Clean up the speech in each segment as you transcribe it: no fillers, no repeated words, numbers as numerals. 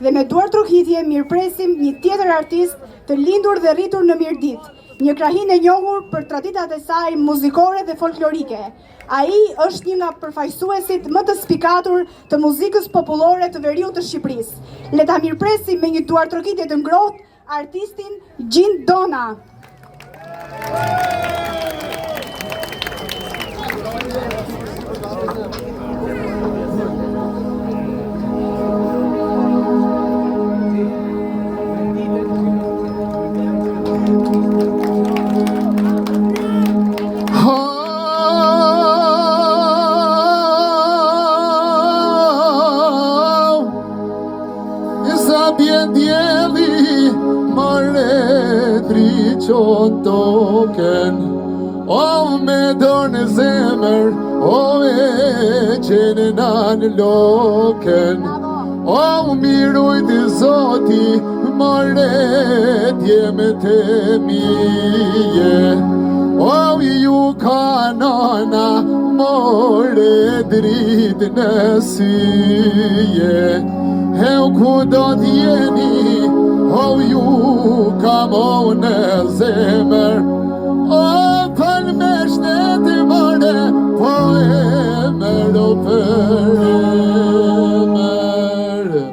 dhe me duar trokitje mirëpresim një tjetër artist të lindur dhe rritur në Mirdit, një krahin e njohur për traditat e saj muzikore dhe folklorike. Ai është një nga përfaqësuesit më të spikatur të muzikës popullore të veriut të Shqipërisë. Le ta mirëpresim me një duar trokitje të ngrohtë artistin Gjin Dona. Bien dieli mare dricon token o me dorë në zemër o e qenë në loken o mirujt i zoti mare djeme të mije o ju kanona more dritë në syje Heu ku do t'jeni, o ju kam o në zemër O për me shteti mare, po e mërë o për e mërë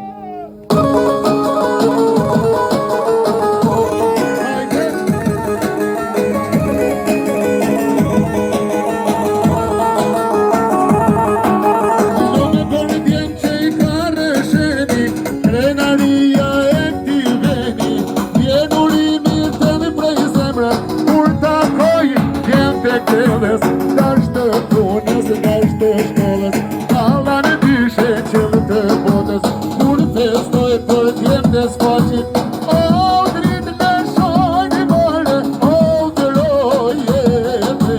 Dash të punës, dash të shkollës Alla në dyshe qëllë të botës Kur festoj për t'jem dhe s'faqit O dritë në shojnë i mërë O dëroje me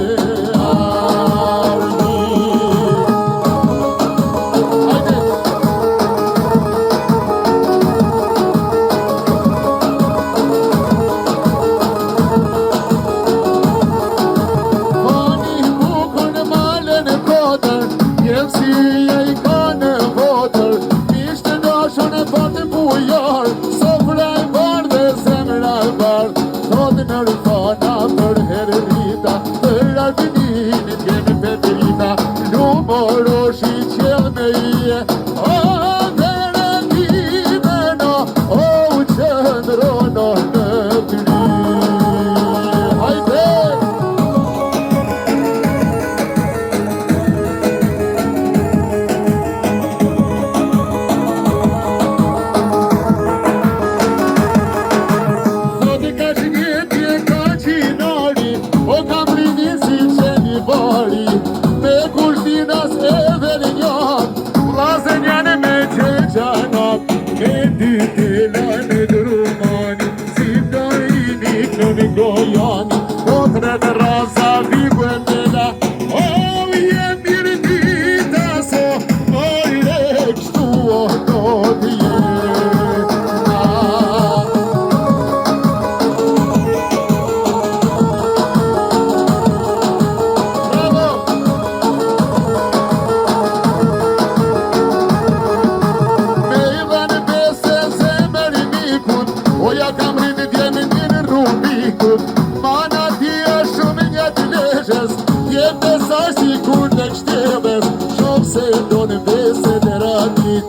armi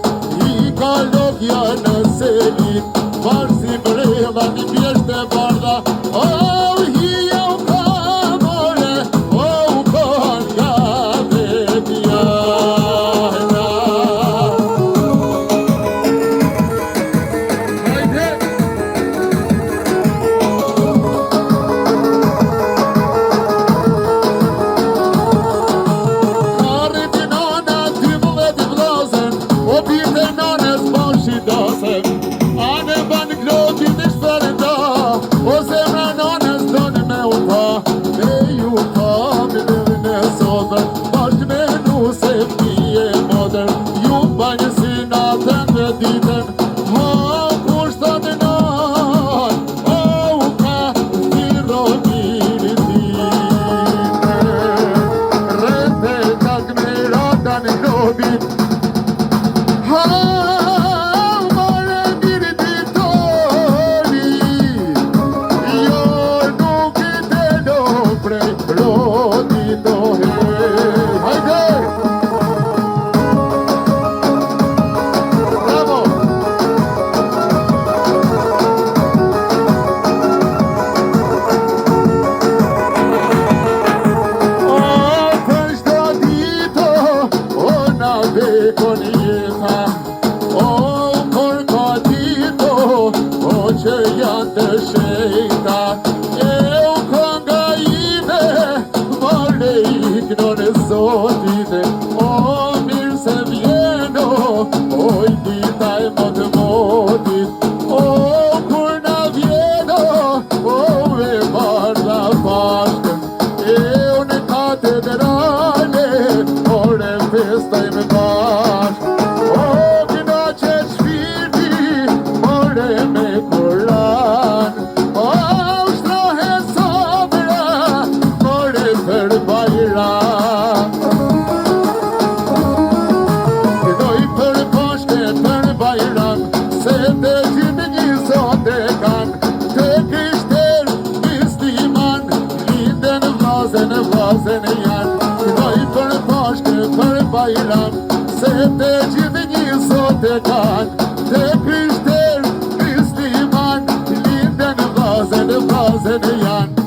O bir de nanes başı dasem Ane se të gjithë një sot e kanë, të krishter, musliman, linden vllazën e janë.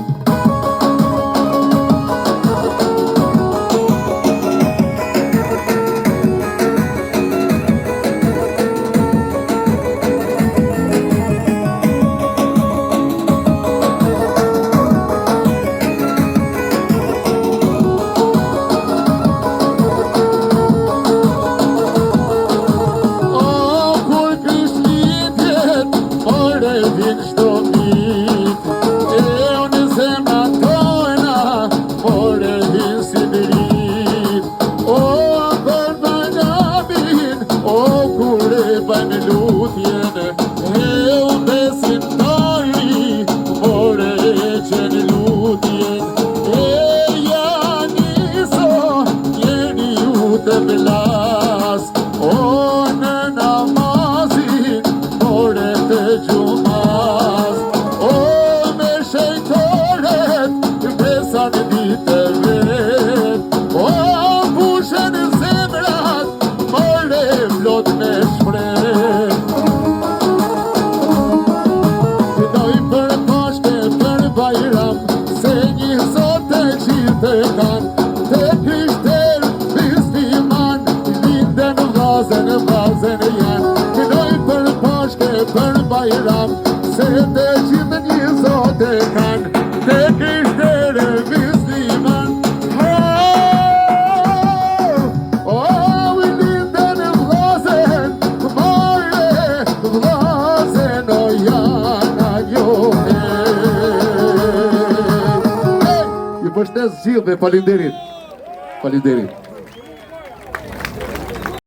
Se të gjithë një zot e kanë, të krishterë musliman. I linden vllazën, vllazën o janë ajohe. Ju përshtes gjithë dhe falinderit.